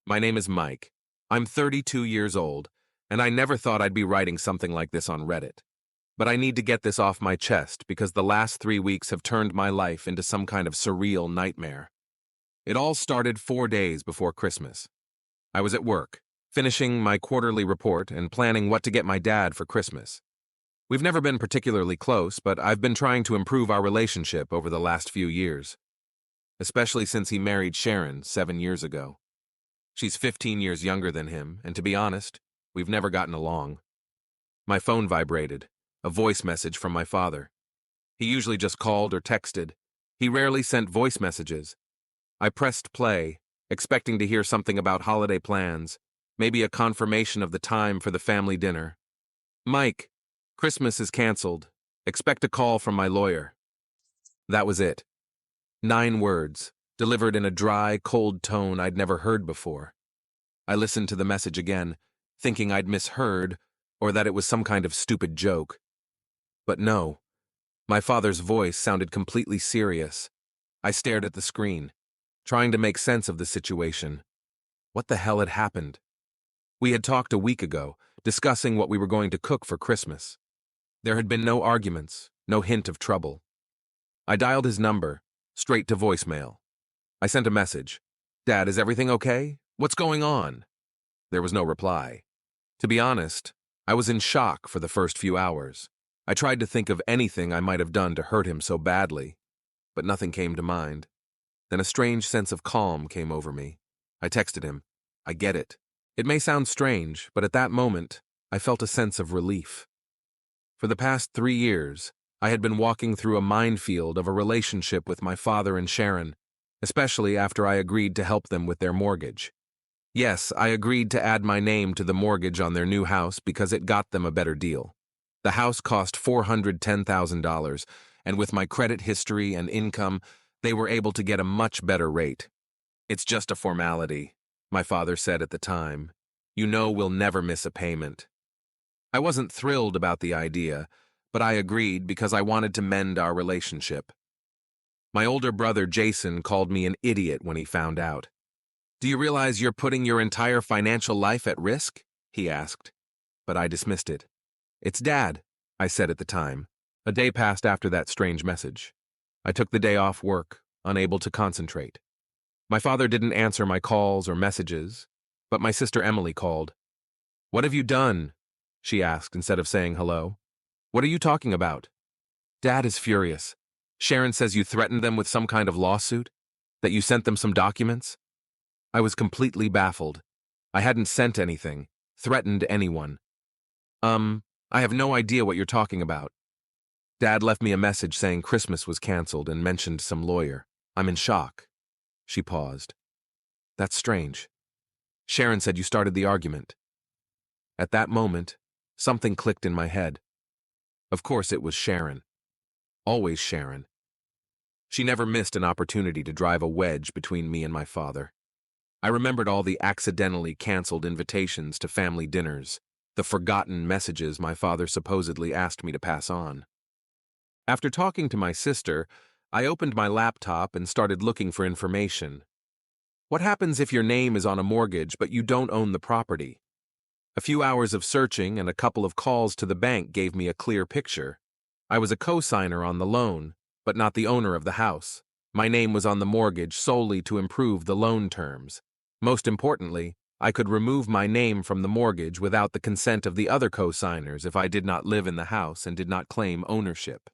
My name is Mike. I'm 32 years old, and I never thought I'd be writing something like this on Reddit. But I need to get this off my chest because the last 3 weeks have turned my life into some kind of surreal nightmare. It all started 4 days before Christmas. I was at work, finishing my quarterly report and planning what to get my dad for Christmas. We've never been particularly close, but I've been trying to improve our relationship over the last few years, especially since he married Sharon 7 years ago. She's 15 years younger than him, and to be honest, we've never gotten along. My phone vibrated, a voice message from my father. He usually just called or texted. He rarely sent voice messages. I pressed play, expecting to hear something about holiday plans, maybe a confirmation of the time for the family dinner. Mike, Christmas is canceled. Expect a call from my lawyer. That was it. 9 words, delivered in a dry, cold tone I'd never heard before. I listened to the message again, thinking I'd misheard or that it was some kind of stupid joke. But no, my father's voice sounded completely serious. I stared at the screen, trying to make sense of the situation. What the hell had happened? We had talked a week ago, discussing what we were going to cook for Christmas. There had been no arguments, no hint of trouble. I dialed his number, straight to voicemail. I sent a message. Dad, is everything okay? What's going on? There was no reply. To be honest, I was in shock for the first few hours. I tried to think of anything I might have done to hurt him so badly, but nothing came to mind. Then a strange sense of calm came over me. I texted him, I get it. It may sound strange, but at that moment, I felt a sense of relief. For the past 3 years, I had been walking through a minefield of a relationship with my father and Sharon, especially after I agreed to help them with their mortgage. Yes, I agreed to add my name to the mortgage on their new house because it got them a better deal. The house cost $410,000, and with my credit history and income, they were able to get a much better rate. It's just a formality, my father said at the time. You know we'll never miss a payment. I wasn't thrilled about the idea, but I agreed because I wanted to mend our relationship. My older brother Jason called me an idiot when he found out. Do you realize you're putting your entire financial life at risk? He asked, but I dismissed it. It's Dad, I said at the time. A day passed after that strange message. I took the day off work, unable to concentrate. My father didn't answer my calls or messages, but my sister Emily called. What have you done? She asked instead of saying hello. What are you talking about? Dad is furious. Sharon says you threatened them with some kind of lawsuit? That you sent them some documents? I was completely baffled. I hadn't sent anything, threatened anyone. I have no idea what you're talking about. Dad left me a message saying Christmas was canceled and mentioned some lawyer. I'm in shock. She paused. That's strange. Sharon said you started the argument. At that moment, something clicked in my head. Of course it was Sharon. Always Sharon. She never missed an opportunity to drive a wedge between me and my father. I remembered all the accidentally canceled invitations to family dinners, the forgotten messages my father supposedly asked me to pass on. After talking to my sister, I opened my laptop and started looking for information. What happens if your name is on a mortgage but you don't own the property? A few hours of searching and a couple of calls to the bank gave me a clear picture. I was a co-signer on the loan, but not the owner of the house. My name was on the mortgage solely to improve the loan terms. Most importantly, I could remove my name from the mortgage without the consent of the other co-signers if I did not live in the house and did not claim ownership.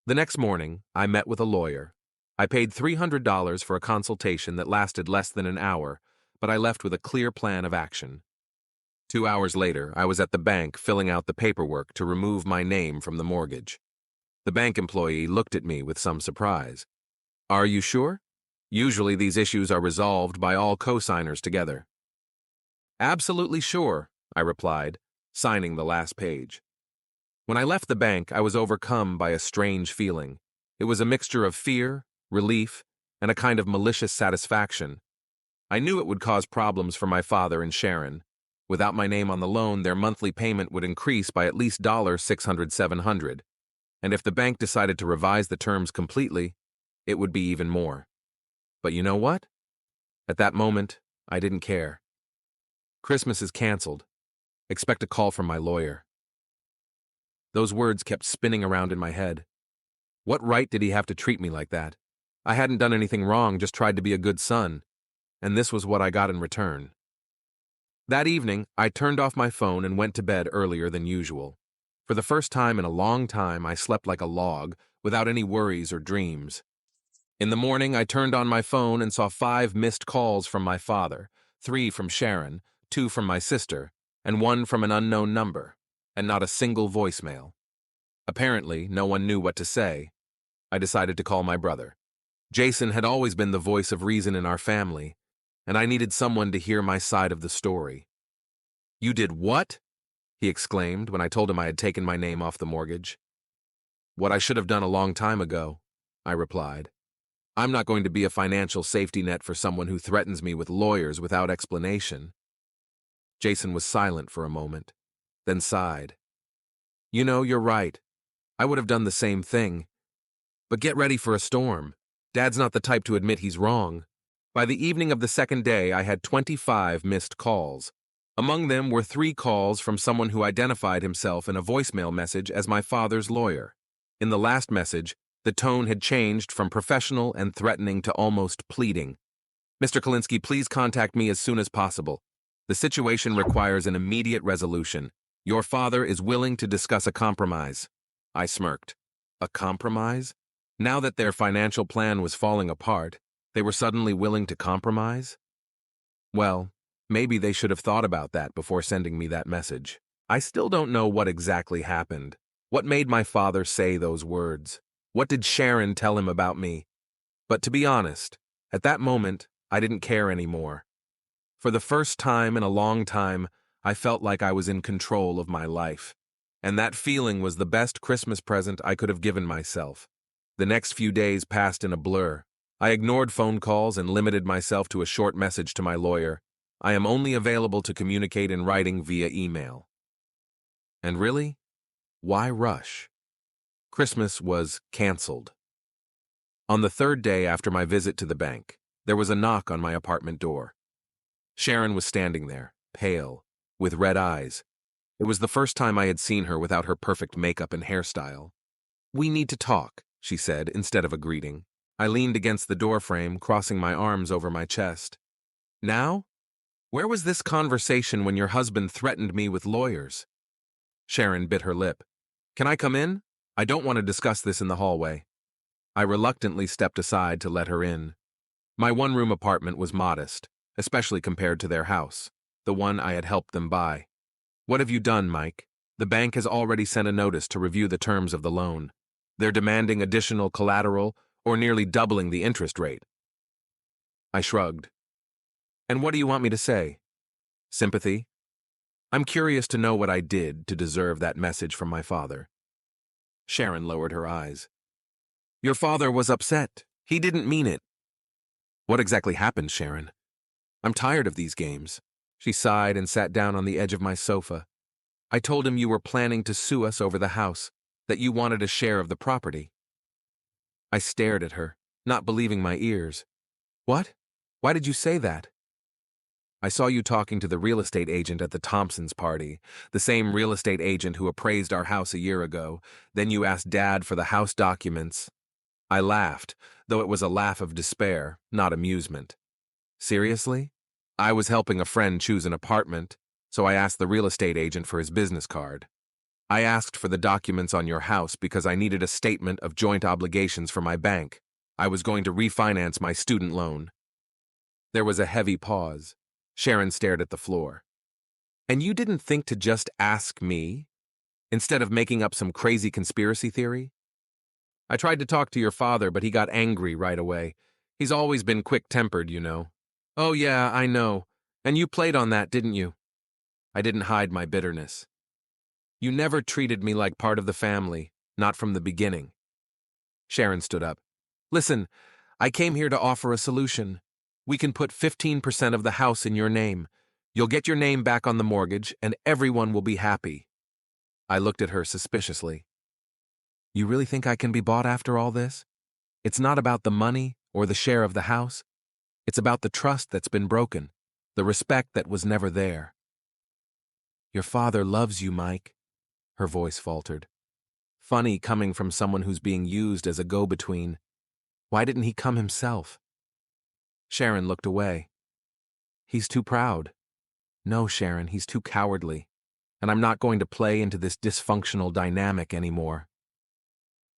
The next morning, I met with a lawyer. I paid $300 for a consultation that lasted less than an hour, but I left with a clear plan of action. 2 hours later, I was at the bank filling out the paperwork to remove my name from the mortgage. The bank employee looked at me with some surprise. Are you sure? Usually these issues are resolved by all co-signers together. Absolutely sure, I replied, signing the last page. When I left the bank, I was overcome by a strange feeling. It was a mixture of fear, relief, and a kind of malicious satisfaction. I knew it would cause problems for my father and Sharon. Without my name on the loan, their monthly payment would increase by at least $600–700. And if the bank decided to revise the terms completely, it would be even more. But you know what? At that moment, I didn't care. Christmas is canceled. Expect a call from my lawyer. Those words kept spinning around in my head. What right did he have to treat me like that? I hadn't done anything wrong, just tried to be a good son, and this was what I got in return. That evening, I turned off my phone and went to bed earlier than usual. For the first time in a long time, I slept like a log, without any worries or dreams. In the morning, I turned on my phone and saw 5 missed calls from my father, 3 from Sharon, 2 from my sister, and 1 from an unknown number, and not a single voicemail. Apparently, no one knew what to say. I decided to call my brother. Jason had always been the voice of reason in our family, and I needed someone to hear my side of the story. "You did what?" he exclaimed when I told him I had taken my name off the mortgage. "What I should have done a long time ago," I replied. "I'm not going to be a financial safety net for someone who threatens me with lawyers without explanation." Jason was silent for a moment, then sighed. "You know, you're right. I would have done the same thing. But get ready for a storm. Dad's not the type to admit he's wrong." By the evening of the second day, I had 25 missed calls. Among them were 3 calls from someone who identified himself in a voicemail message as my father's lawyer. In the last message, the tone had changed from professional and threatening to almost pleading. "Mr. Kalinsky, please contact me as soon as possible. The situation requires an immediate resolution. Your father is willing to discuss a compromise." I smirked. A compromise? Now that their financial plan was falling apart, they were suddenly willing to compromise? Well, maybe they should have thought about that before sending me that message. I still don't know what exactly happened. What made my father say those words? What did Sharon tell him about me? But to be honest, at that moment, I didn't care anymore. For the first time in a long time, I felt like I was in control of my life. And that feeling was the best Christmas present I could have given myself. The next few days passed in a blur. I ignored phone calls and limited myself to a short message to my lawyer. "I am only available to communicate in writing via email." And really, why rush? Christmas was canceled. On the 3rd day after my visit to the bank, there was a knock on my apartment door. Sharon was standing there, pale, with red eyes. It was the first time I had seen her without her perfect makeup and hairstyle. "We need to talk," she said, instead of a greeting. I leaned against the doorframe, crossing my arms over my chest. "Now? Where was this conversation when your husband threatened me with lawyers?" Sharon bit her lip. "Can I come in? I don't want to discuss this in the hallway." I reluctantly stepped aside to let her in. My one-room apartment was modest, especially compared to their house, the one I had helped them buy. "What have you done, Mike? The bank has already sent a notice to review the terms of the loan. They're demanding additional collateral or nearly doubling the interest rate." I shrugged. "And what do you want me to say? Sympathy? I'm curious to know what I did to deserve that message from my father." Sharon lowered her eyes. "Your father was upset. He didn't mean it." "What exactly happened, Sharon? I'm tired of these games." She sighed and sat down on the edge of my sofa. "I told him you were planning to sue us over the house, that you wanted a share of the property." I stared at her, not believing my ears. "What? Why did you say that?" "I saw you talking to the real estate agent at the Thompsons' party, the same real estate agent who appraised our house a year ago. Then you asked Dad for the house documents." I laughed, though it was a laugh of despair, not amusement. "Seriously? I was helping a friend choose an apartment, so I asked the real estate agent for his business card. I asked for the documents on your house because I needed a statement of joint obligations for my bank. I was going to refinance my student loan." There was a heavy pause. Sharon stared at the floor. "And you didn't think to just ask me, instead of making up some crazy conspiracy theory?" "I tried to talk to your father, but he got angry right away. He's always been quick-tempered, you know." "Oh yeah, I know. And you played on that, didn't you?" I didn't hide my bitterness. "You never treated me like part of the family, not from the beginning." Sharon stood up. "Listen, I came here to offer a solution. We can put 15% of the house in your name. You'll get your name back on the mortgage, and everyone will be happy." I looked at her suspiciously. "You really think I can be bought after all this? It's not about the money or the share of the house. It's about the trust that's been broken. the respect that was never there. "Your father loves you, Mike," her voice faltered. Funny coming from someone who's being used as a go-between. Why didn't he come himself? Sharon looked away. "He's too proud." "No, Sharon, he's too cowardly. And I'm not going to play into this dysfunctional dynamic anymore."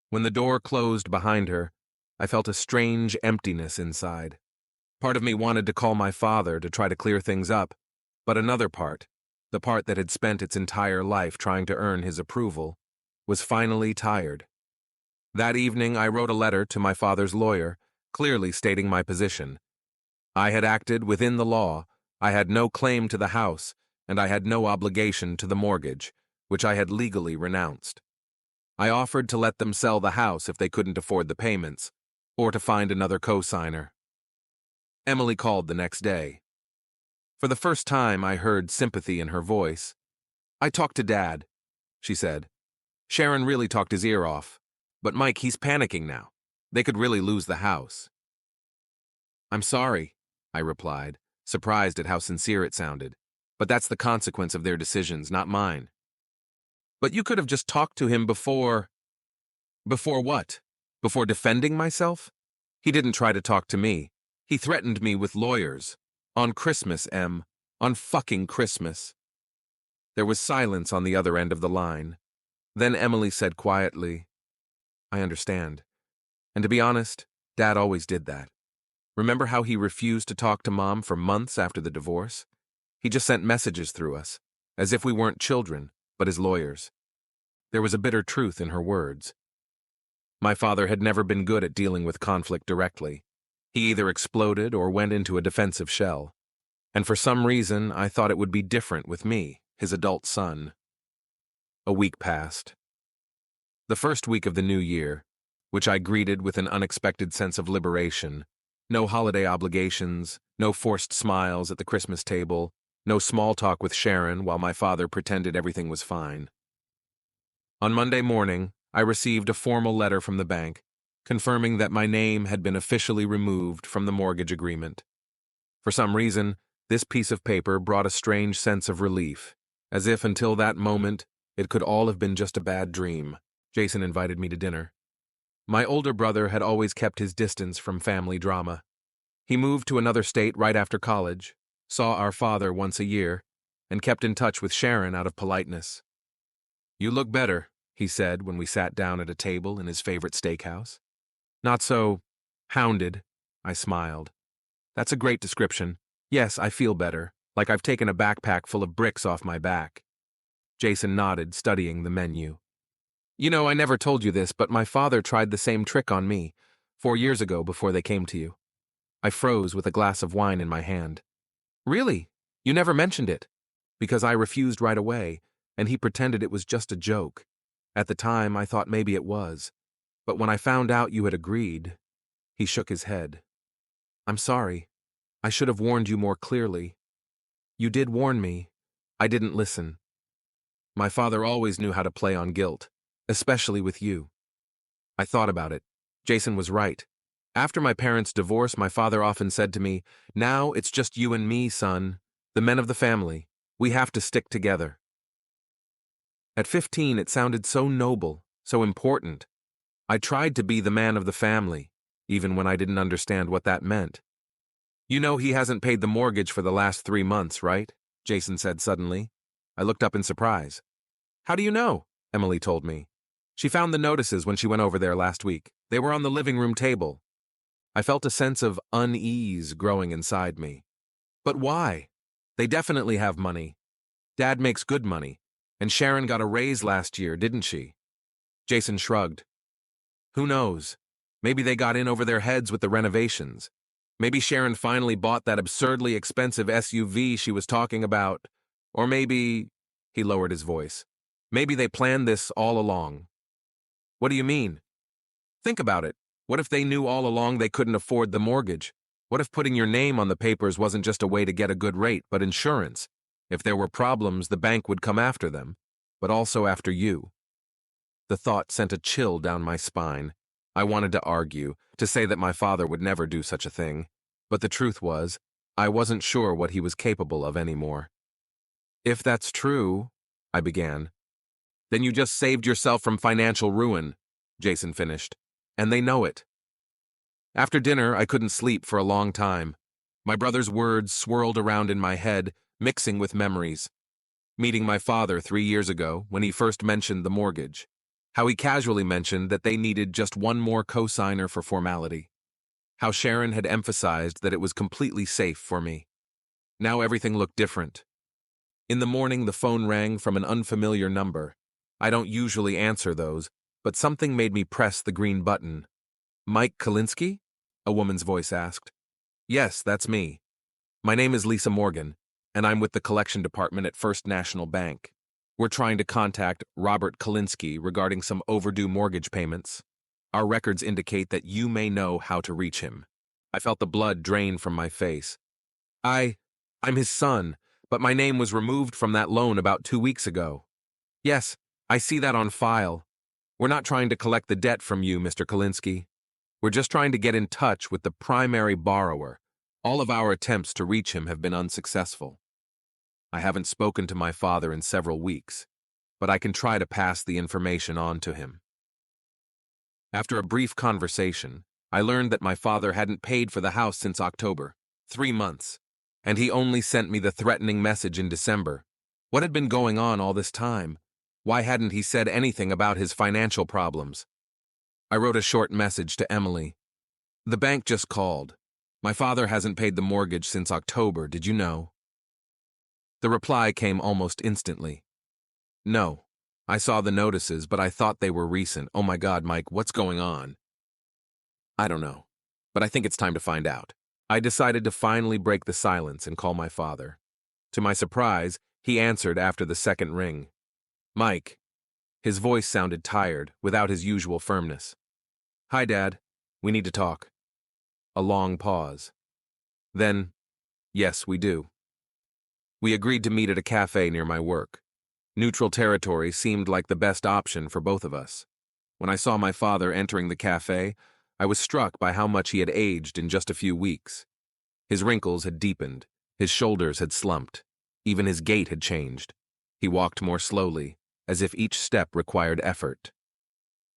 When the door closed behind her, I felt a strange emptiness inside. Part of me wanted to call my father to try to clear things up, but another part, the part that had spent its entire life trying to earn his approval, was finally tired. That evening, I wrote a letter to my father's lawyer, clearly stating my position. I had acted within the law, I had no claim to the house, and I had no obligation to the mortgage, which I had legally renounced. I offered to let them sell the house if they couldn't afford the payments, or to find another co-signer. Emily called the next day. For the first time, I heard sympathy in her voice. "I talked to Dad," she said. "Sharon really talked his ear off. But Mike, he's panicking now. They could really lose the house." "I'm sorry," I replied, surprised at how sincere it sounded. "But that's the consequence of their decisions, not mine." "But you could have just talked to him before—" "Before what? Before defending myself? He didn't try to talk to me. He threatened me with lawyers. On Christmas, Em. On fucking Christmas." There was silence on the other end of the line. Then Emily said quietly, "I understand. And to be honest, Dad always did that. Remember how he refused to talk to Mom for months after the divorce? He just sent messages through us, as if we weren't children, but his lawyers." There was a bitter truth in her words. My father had never been good at dealing with conflict directly. He either exploded or went into a defensive shell. And for some reason, I thought it would be different with me, his adult son. A week passed. The first week of the new year, which I greeted with an unexpected sense of liberation. No holiday obligations, no forced smiles at the Christmas table, no small talk with Sharon while my father pretended everything was fine. On Monday morning, I received a formal letter from the bank, confirming that my name had been officially removed from the mortgage agreement. For some reason, this piece of paper brought a strange sense of relief, as if until that moment, it could all have been just a bad dream. Jason invited me to dinner. My older brother had always kept his distance from family drama. He moved to another state right after college, saw our father once a year, and kept in touch with Sharon out of politeness. "You look better," he said when we sat down at a table in his favorite steakhouse. "Not so hounded," I smiled. "That's a great description. Yes, I feel better, like I've taken a backpack full of bricks off my back." Jason nodded, studying the menu. "You know, I never told you this, but my father tried the same trick on me 4 years ago before they came to you." I froze with a glass of wine in my hand. "Really? You never mentioned it?" "Because I refused right away, and he pretended it was just a joke. At the time, I thought maybe it was. But when I found out you had agreed..." He shook his head. "I'm sorry. I should have warned you more clearly." "You did warn me. I didn't listen." My father always knew how to play on guilt, especially with you. I thought about it. Jason was right. After my parents' divorce, my father often said to me, "Now it's just you and me, son, the men of the family. We have to stick together." At 15, it sounded so noble, so important. I tried to be the man of the family, even when I didn't understand what that meant. "You know he hasn't paid the mortgage for the last 3 months, right?" Jason said suddenly. I looked up in surprise. "How do you know?" Emily told me. "She found the notices when she went over there last week. They were on the living room table." I felt a sense of unease growing inside me. "But why? They definitely have money. Dad makes good money. And Sharon got a raise last year, didn't she?" Jason shrugged. "Who knows? Maybe they got in over their heads with the renovations. Maybe Sharon finally bought that absurdly expensive SUV she was talking about. Or maybe..." He lowered his voice. "Maybe they planned this all along." "What do you mean?" "Think about it. What if they knew all along they couldn't afford the mortgage? What if putting your name on the papers wasn't just a way to get a good rate, but insurance? If there were problems, the bank would come after them, but also after you." The thought sent a chill down my spine. I wanted to argue, to say that my father would never do such a thing. But the truth was, I wasn't sure what he was capable of anymore. If that's true, I began. Then you just saved yourself from financial ruin, Jason finished. And they know it. After dinner, I couldn't sleep for a long time. My brother's words swirled around in my head, mixing with memories. Meeting my father 3 years ago when he first mentioned the mortgage. How he casually mentioned that they needed just one more co-signer for formality. How Sharon had emphasized that it was completely safe for me. Now everything looked different. In the morning, the phone rang from an unfamiliar number. I don't usually answer those, but something made me press the green button. Mike Kalinsky? A woman's voice asked. Yes, that's me. My name is Lisa Morgan, and I'm with the collection department at First National Bank. We're trying to contact Robert Kalinsky regarding some overdue mortgage payments. Our records indicate that you may know how to reach him. I felt the blood drain from my face. I'm his son, but my name was removed from that loan about 2 weeks ago. Yes, I see that on file. We're not trying to collect the debt from you, Mr. Kalinsky. We're just trying to get in touch with the primary borrower. All of our attempts to reach him have been unsuccessful. I haven't spoken to my father in several weeks, but I can try to pass the information on to him. After a brief conversation, I learned that my father hadn't paid for the house since October, 3 months, and he only sent me the threatening message in December. What had been going on all this time? Why hadn't he said anything about his financial problems? I wrote a short message to Emily. The bank just called. My father hasn't paid the mortgage since October, did you know? The reply came almost instantly. No. I saw the notices, but I thought they were recent. Oh my God, Mike, what's going on? I don't know, but I think it's time to find out. I decided to finally break the silence and call my father. To my surprise, he answered after the second ring. Mike. His voice sounded tired, without his usual firmness. Hi, Dad. We need to talk. A long pause. Then, yes, we do. We agreed to meet at a cafe near my work. Neutral territory seemed like the best option for both of us. When I saw my father entering the cafe, I was struck by how much he had aged in just a few weeks. His wrinkles had deepened, his shoulders had slumped, even his gait had changed. He walked more slowly, as if each step required effort.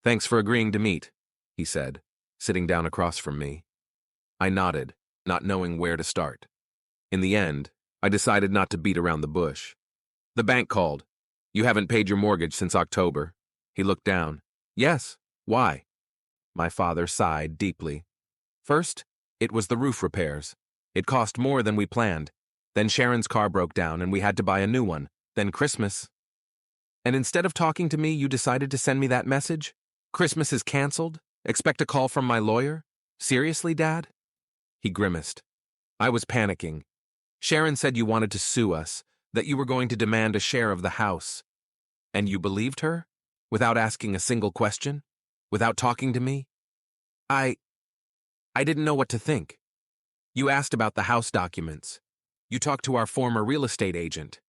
Thanks for agreeing to meet, he said, sitting down across from me. I nodded, not knowing where to start. In the end, I decided not to beat around the bush. The bank called. You haven't paid your mortgage since October. He looked down. Yes, why? My father sighed deeply. First, it was the roof repairs. It cost more than we planned. Then Sharon's car broke down and we had to buy a new one. Then Christmas. And instead of talking to me, you decided to send me that message? Christmas is canceled? Expect a call from my lawyer? Seriously, Dad? He grimaced. I was panicking. Sharon said you wanted to sue us, that you were going to demand a share of the house. And you believed her? Without asking a single question? Without talking to me? I didn't know what to think. You asked about the house documents. You talked to our former real estate agent.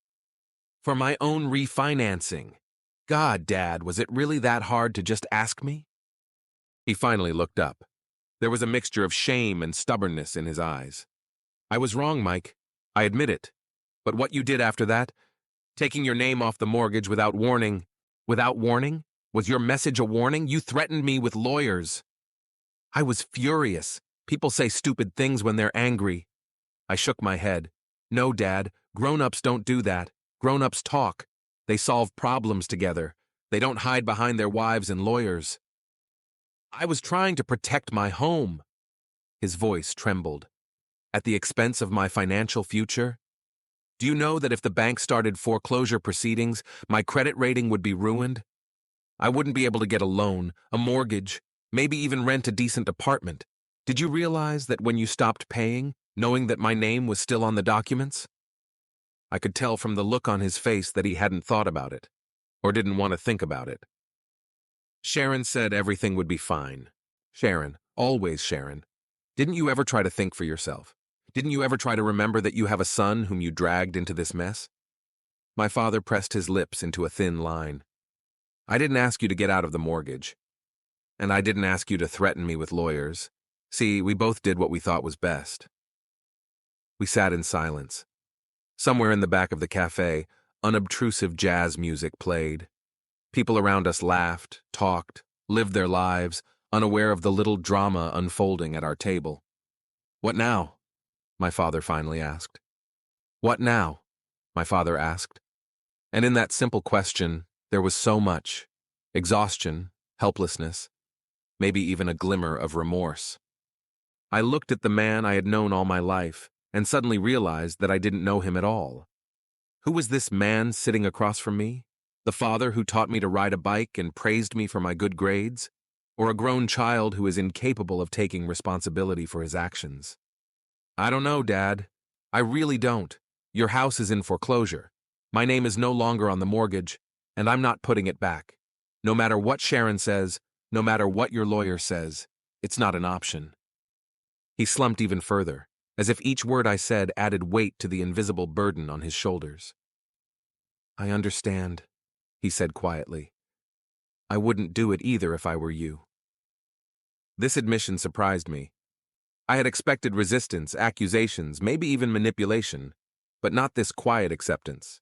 For my own refinancing. God, Dad, was it really that hard to just ask me? He finally looked up. There was a mixture of shame and stubbornness in his eyes. I was wrong, Mike. I admit it. But what you did after that, taking your name off the mortgage without warning, was your message a warning? You threatened me with lawyers. I was furious. People say stupid things when they're angry. I shook my head. No, Dad, grown-ups don't do that. Grown-ups talk. They solve problems together. They don't hide behind their wives and lawyers. I was trying to protect my home. His voice trembled. At the expense of my financial future? Do you know that if the bank started foreclosure proceedings, my credit rating would be ruined? I wouldn't be able to get a loan, a mortgage, maybe even rent a decent apartment. Did you realize that when you stopped paying, knowing that my name was still on the documents? I could tell from the look on his face that he hadn't thought about it, or didn't want to think about it. Sharon said everything would be fine. Sharon, always Sharon. Didn't you ever try to think for yourself? Didn't you ever try to remember that you have a son whom you dragged into this mess? My father pressed his lips into a thin line. I didn't ask you to get out of the mortgage. And I didn't ask you to threaten me with lawyers. See, we both did what we thought was best. We sat in silence. Somewhere in the back of the cafe, unobtrusive jazz music played. People around us laughed, talked, lived their lives, unaware of the little drama unfolding at our table. "What now?" my father finally asked. "What now?" my father asked. And in that simple question, there was so much: exhaustion, helplessness, maybe even a glimmer of remorse. I looked at the man I had known all my life and suddenly realized that I didn't know him at all. Who was this man sitting across from me? The father who taught me to ride a bike and praised me for my good grades? Or a grown child who is incapable of taking responsibility for his actions? "I don't know, Dad. I really don't. Your house is in foreclosure. My name is no longer on the mortgage, and I'm not putting it back. No matter what Sharon says, no matter what your lawyer says, it's not an option." He slumped even further, as if each word I said added weight to the invisible burden on his shoulders. "I understand," he said quietly. "I wouldn't do it either if I were you." This admission surprised me. I had expected resistance, accusations, maybe even manipulation, but not this quiet acceptance.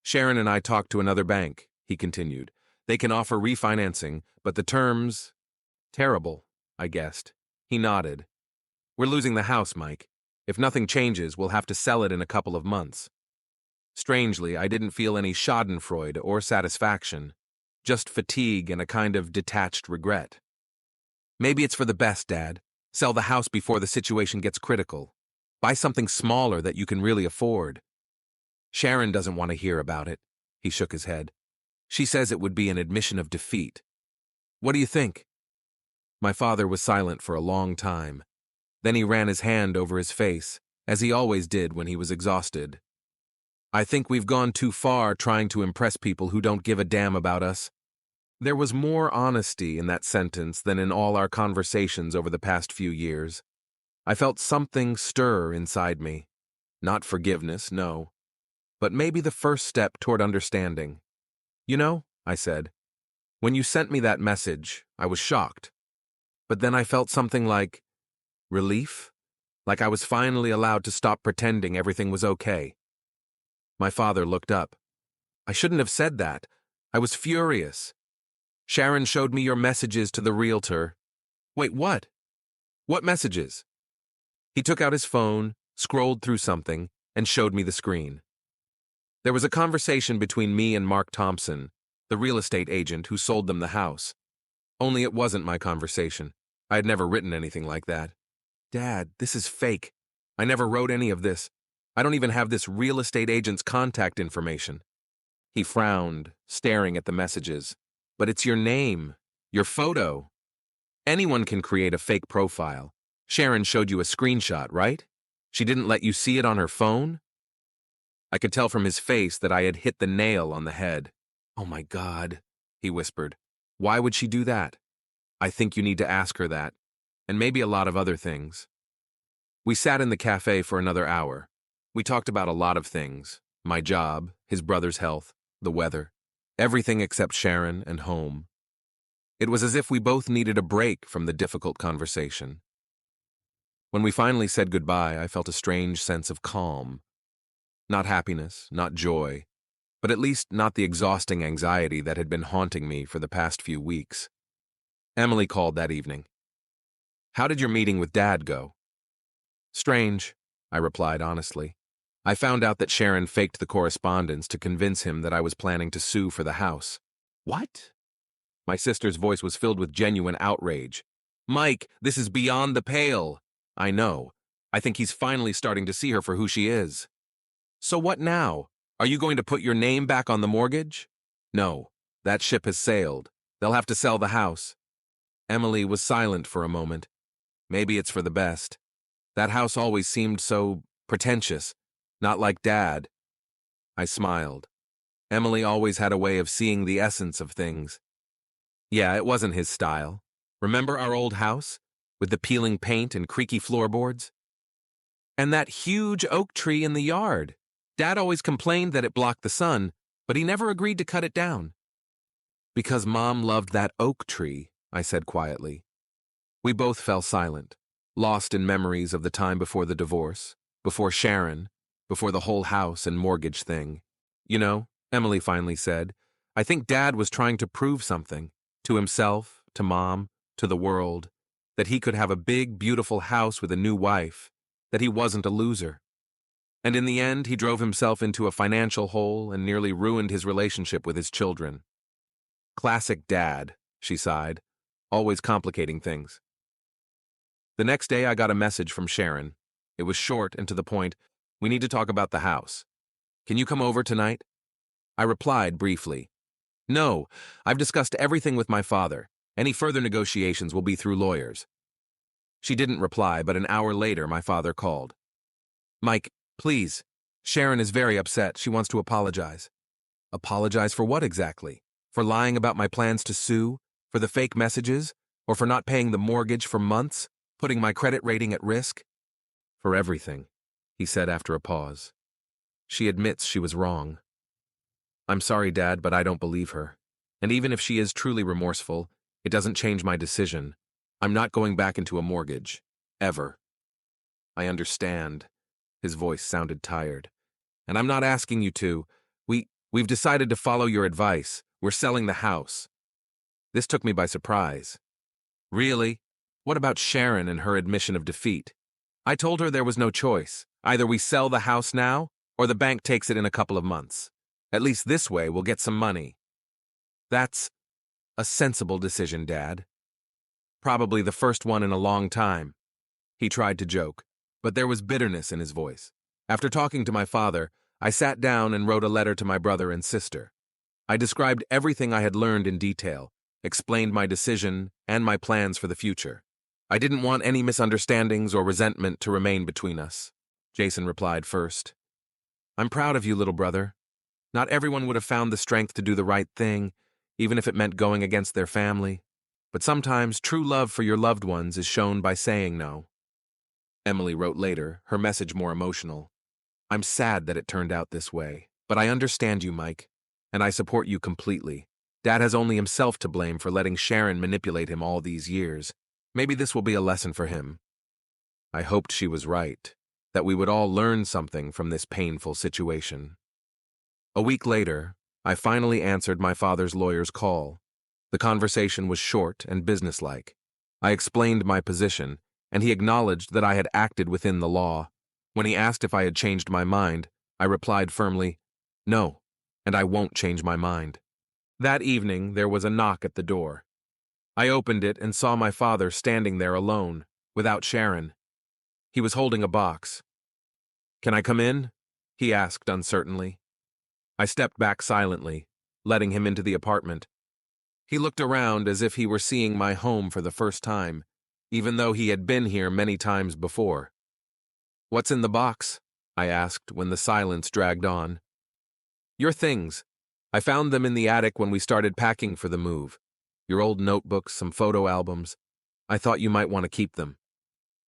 "Sharon and I talked to another bank," he continued. "They can offer refinancing, but the terms—" "Terrible," I guessed. He nodded. "We're losing the house, Mike. If nothing changes, we'll have to sell it in a couple of months." Strangely, I didn't feel any schadenfreude or satisfaction, just fatigue and a kind of detached regret. "Maybe it's for the best, Dad. Sell the house before the situation gets critical. Buy something smaller that you can really afford." "Sharon doesn't want to hear about it," he shook his head. "She says it would be an admission of defeat. What do you think?" My father was silent for a long time. Then he ran his hand over his face, as he always did when he was exhausted. "I think we've gone too far trying to impress people who don't give a damn about us." There was more honesty in that sentence than in all our conversations over the past few years. I felt something stir inside me. Not forgiveness, no, but maybe the first step toward understanding. "You know," I said, "when you sent me that message, I was shocked. But then I felt something like relief, like I was finally allowed to stop pretending everything was okay." My father looked up. "I shouldn't have said that. I was furious. Sharon showed me your messages to the realtor." "Wait, what? What messages?" He took out his phone, scrolled through something, and showed me the screen. There was a conversation between me and Mark Thompson, the real estate agent who sold them the house. Only it wasn't my conversation. I had never written anything like that. "Dad, this is fake. I never wrote any of this. I don't even have this real estate agent's contact information." He frowned, staring at the messages. "But it's your name, your photo. Anyone can create a fake profile. Sharon showed you a screenshot, right? She didn't let you see it on her phone?" I could tell from his face that I had hit the nail on the head. "Oh my God," he whispered. "Why would she do that? I think you need to ask her that, and maybe a lot of other things." We sat in the cafe for another hour. We talked about a lot of things: my job, his brother's health, the weather, everything except Sharon and home. It was as if we both needed a break from the difficult conversation. When we finally said goodbye, I felt a strange sense of calm. Not happiness, not joy, but at least not the exhausting anxiety that had been haunting me for the past few weeks. Emily called that evening. "How did your meeting with Dad go?" "Strange," I replied honestly. "I found out that Sharon faked the correspondence to convince him that I was planning to sue for the house." "What?" My sister's voice was filled with genuine outrage. "Mike, this is beyond the pale." "I know. I think he's finally starting to see her for who she is." "So what now? Are you going to put your name back on the mortgage?" "No. That ship has sailed. They'll have to sell the house." Emily was silent for a moment. "Maybe it's for the best. That house always seemed so pretentious, not like Dad." I smiled. Emily always had a way of seeing the essence of things. "Yeah, it wasn't his style. Remember our old house? With the peeling paint and creaky floorboards? And that huge oak tree in the yard. Dad always complained that it blocked the sun, but he never agreed to cut it down." "Because Mom loved that oak tree," I said quietly. We both fell silent, lost in memories of the time before the divorce, Before Sharon, before the whole house and mortgage thing. You know, Emily finally said, I think Dad was trying to prove something. To himself, to Mom, to the world. That he could have a big, beautiful house with a new wife. That he wasn't a loser. And in the end, he drove himself into a financial hole and nearly ruined his relationship with his children. Classic Dad, she sighed, always complicating things. The next day, I got a message from Sharon. It was short and to the point. We need to talk about the house. Can you come over tonight? I replied briefly. No, I've discussed everything with my father. Any further negotiations will be through lawyers. She didn't reply, but an hour later, my father called. Mike, please. Sharon is very upset. She wants to apologize. Apologize for what exactly? For lying about my plans to sue? For the fake messages? Or for not paying the mortgage for months? Putting my credit rating at risk? For everything, he said after a pause. She admits she was wrong. I'm sorry, Dad, but I don't believe her. And even if she is truly remorseful, it doesn't change my decision. I'm not going back into a mortgage. Ever. I understand. His voice sounded tired. And I'm not asking you to. We've decided to follow your advice. We're selling the house. This took me by surprise. Really? What about Sharon and her admission of defeat? I told her there was no choice. Either we sell the house now, or the bank takes it in a couple of months. At least this way we'll get some money. That's a sensible decision, Dad. Probably the first one in a long time. He tried to joke, but there was bitterness in his voice. After talking to my father, I sat down and wrote a letter to my brother and sister. I described everything I had learned in detail, explained my decision and my plans for the future. I didn't want any misunderstandings or resentment to remain between us. Jason replied first. I'm proud of you, little brother. Not everyone would have found the strength to do the right thing, even if it meant going against their family. But sometimes true love for your loved ones is shown by saying no. Emily wrote later, her message more emotional. I'm sad that it turned out this way, but I understand you, Mike, and I support you completely. Dad has only himself to blame for letting Sharon manipulate him all these years. Maybe this will be a lesson for him. I hoped she was right, that we would all learn something from this painful situation. A week later, I finally answered my father's lawyer's call. The conversation was short and businesslike. I explained my position, and he acknowledged that I had acted within the law. When he asked if I had changed my mind, I replied firmly, no, and I won't change my mind. That evening, there was a knock at the door. I opened it and saw my father standing there alone, without Sharon. He was holding a box. Can I come in? He asked uncertainly. I stepped back silently, letting him into the apartment. He looked around as if he were seeing my home for the first time, even though he had been here many times before. What's in the box? I asked when the silence dragged on. Your things. I found them in the attic when we started packing for the move. Your old notebooks, some photo albums. I thought you might want to keep them.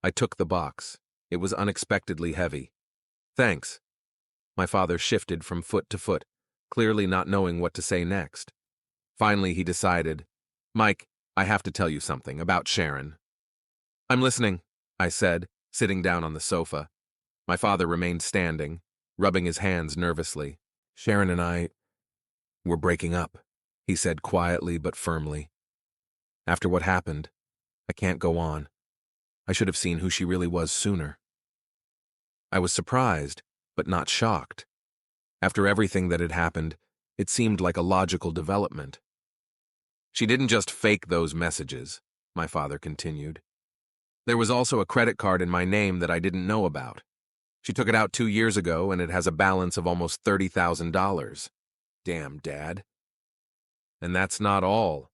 I took the box. It was unexpectedly heavy. Thanks. My father shifted from foot to foot, clearly not knowing what to say next. Finally, he decided, Mike, I have to tell you something about Sharon. I'm listening, I said, sitting down on the sofa. My father remained standing, rubbing his hands nervously. Sharon and we're breaking up, he said quietly but firmly. After what happened, I can't go on. I should have seen who she really was sooner. I was surprised, but not shocked. After everything that had happened, it seemed like a logical development. She didn't just fake those messages, my father continued. There was also a credit card in my name that I didn't know about. She took it out 2 years ago, and it has a balance of almost $30,000. Damn, Dad. And that's not all.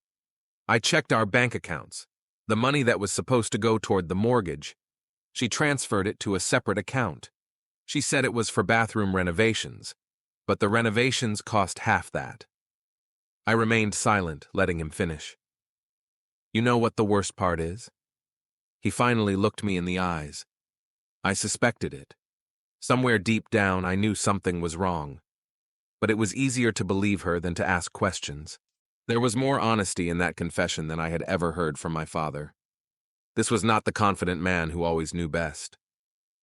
I checked our bank accounts. The money that was supposed to go toward the mortgage, she transferred it to a separate account. She said it was for bathroom renovations, but the renovations cost half that. I remained silent, letting him finish. You know what the worst part is? He finally looked me in the eyes. I suspected it. Somewhere deep down, I knew something was wrong. But it was easier to believe her than to ask questions. There was more honesty in that confession than I had ever heard from my father. This was not the confident man who always knew best.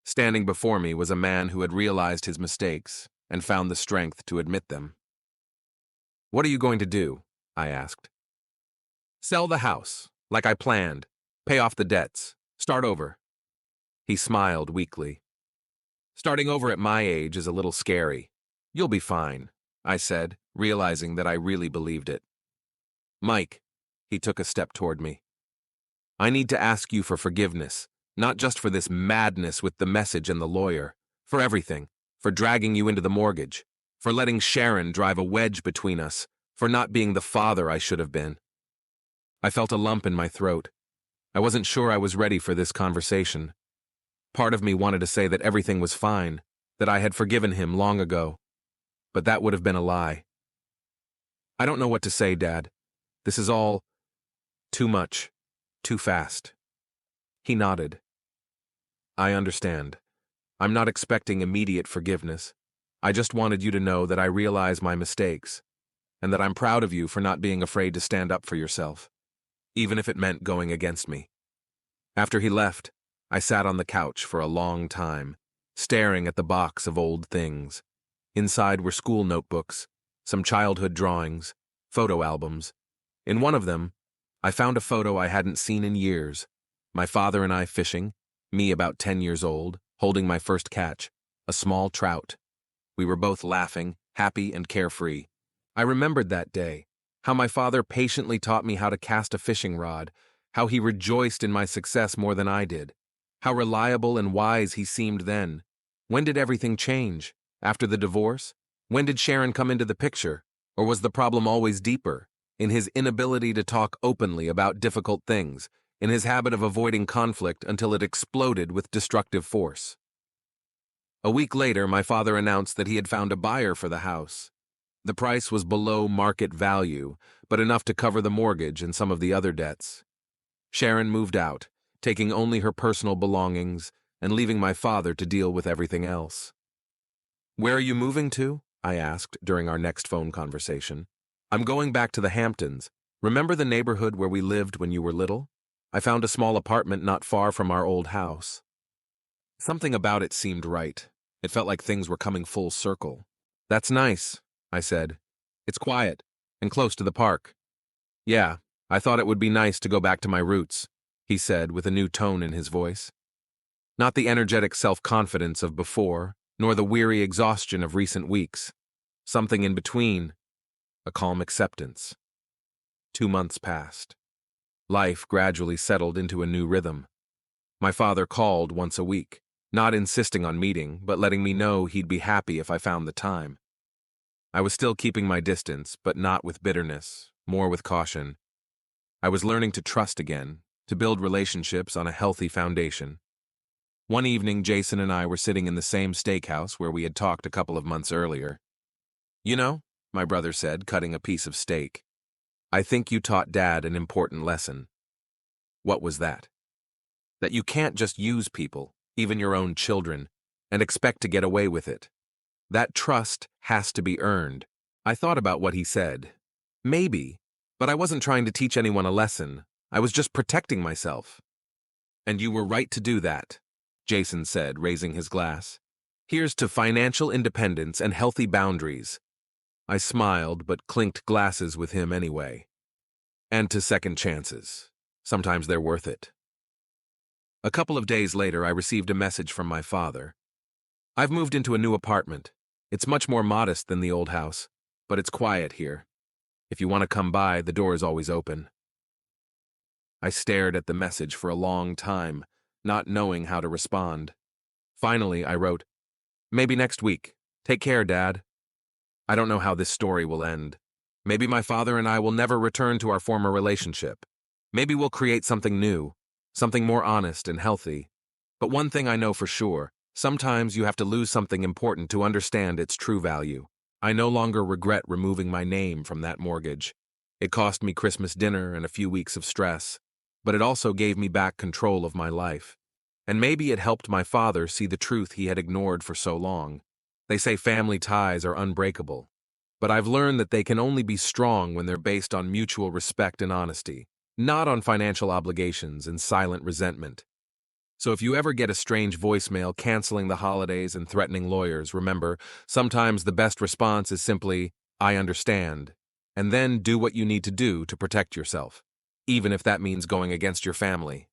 Standing before me was a man who had realized his mistakes and found the strength to admit them. "What are you going to do?" I asked. "Sell the house, like I planned, pay off the debts, start over." He smiled weakly. "Starting over at my age is a little scary. You'll be fine," I said, realizing that I really believed it. "Mike," he took a step toward me, "I need to ask you for forgiveness, not just for this madness with the message and the lawyer, for everything, for dragging you into the mortgage, for letting Sharon drive a wedge between us, for not being the father I should have been." I felt a lump in my throat. I wasn't sure I was ready for this conversation. Part of me wanted to say that everything was fine, that I had forgiven him long ago, but that would have been a lie. "I don't know what to say, Dad. This is all too much, too fast." He nodded. "I understand. I'm not expecting immediate forgiveness. I just wanted you to know that I realize my mistakes, and that I'm proud of you for not being afraid to stand up for yourself, even if it meant going against me." After he left, I sat on the couch for a long time, staring at the box of old things. Inside were school notebooks, some childhood drawings, photo albums. In one of them, I found a photo I hadn't seen in years. My father and I fishing, me about 10 years old, holding my first catch, a small trout. We were both laughing, happy and carefree. I remembered that day, how my father patiently taught me how to cast a fishing rod, how he rejoiced in my success more than I did, how reliable and wise he seemed then. When did everything change? After the divorce? When did Sharon come into the picture? Or was the problem always deeper, in his inability to talk openly about difficult things, in his habit of avoiding conflict until it exploded with destructive force? A week later, my father announced that he had found a buyer for the house. The price was below market value, but enough to cover the mortgage and some of the other debts. Sharon moved out, taking only her personal belongings and leaving my father to deal with everything else. "Where are you moving to?" I asked during our next phone conversation. "I'm going back to the Hamptons. Remember the neighborhood where we lived when you were little? I found a small apartment not far from our old house." Something about it seemed right. It felt like things were coming full circle. "That's nice," I said. "It's quiet and close to the park." "Yeah, I thought it would be nice to go back to my roots," he said with a new tone in his voice. Not the energetic self-confidence of before, nor the weary exhaustion of recent weeks. Something in between, a calm acceptance. 2 months passed. Life gradually settled into a new rhythm. My father called once a week, not insisting on meeting, but letting me know he'd be happy if I found the time. I was still keeping my distance, but not with bitterness, more with caution. I was learning to trust again, to build relationships on a healthy foundation. One evening, Jason and I were sitting in the same steakhouse where we had talked a couple of months earlier. "You know," my brother said, cutting a piece of steak, "I think you taught Dad an important lesson." "What was that?" "That you can't just use people, even your own children, and expect to get away with it. That trust has to be earned." I thought about what he said. Maybe, but I wasn't trying to teach anyone a lesson. I was just protecting myself. "And you were right to do that," Jason said, raising his glass. "Here's to financial independence and healthy boundaries." I smiled, but clinked glasses with him anyway. "And to second chances. Sometimes they're worth it." A couple of days later, I received a message from my father. "I've moved into a new apartment. It's much more modest than the old house, but it's quiet here. If you want to come by, the door is always open." I stared at the message for a long time, not knowing how to respond. Finally, I wrote, "Maybe next week. Take care, Dad." I don't know how this story will end. Maybe my father and I will never return to our former relationship. Maybe we'll create something new, something more honest and healthy. But one thing I know for sure, sometimes you have to lose something important to understand its true value. I no longer regret removing my name from that mortgage. It cost me Christmas dinner and a few weeks of stress, but it also gave me back control of my life. And maybe it helped my father see the truth he had ignored for so long. They say family ties are unbreakable, but I've learned that they can only be strong when they're based on mutual respect and honesty, not on financial obligations and silent resentment. So if you ever get a strange voicemail canceling the holidays and threatening lawyers, remember, sometimes the best response is simply, I understand, and then do what you need to do to protect yourself, even if that means going against your family.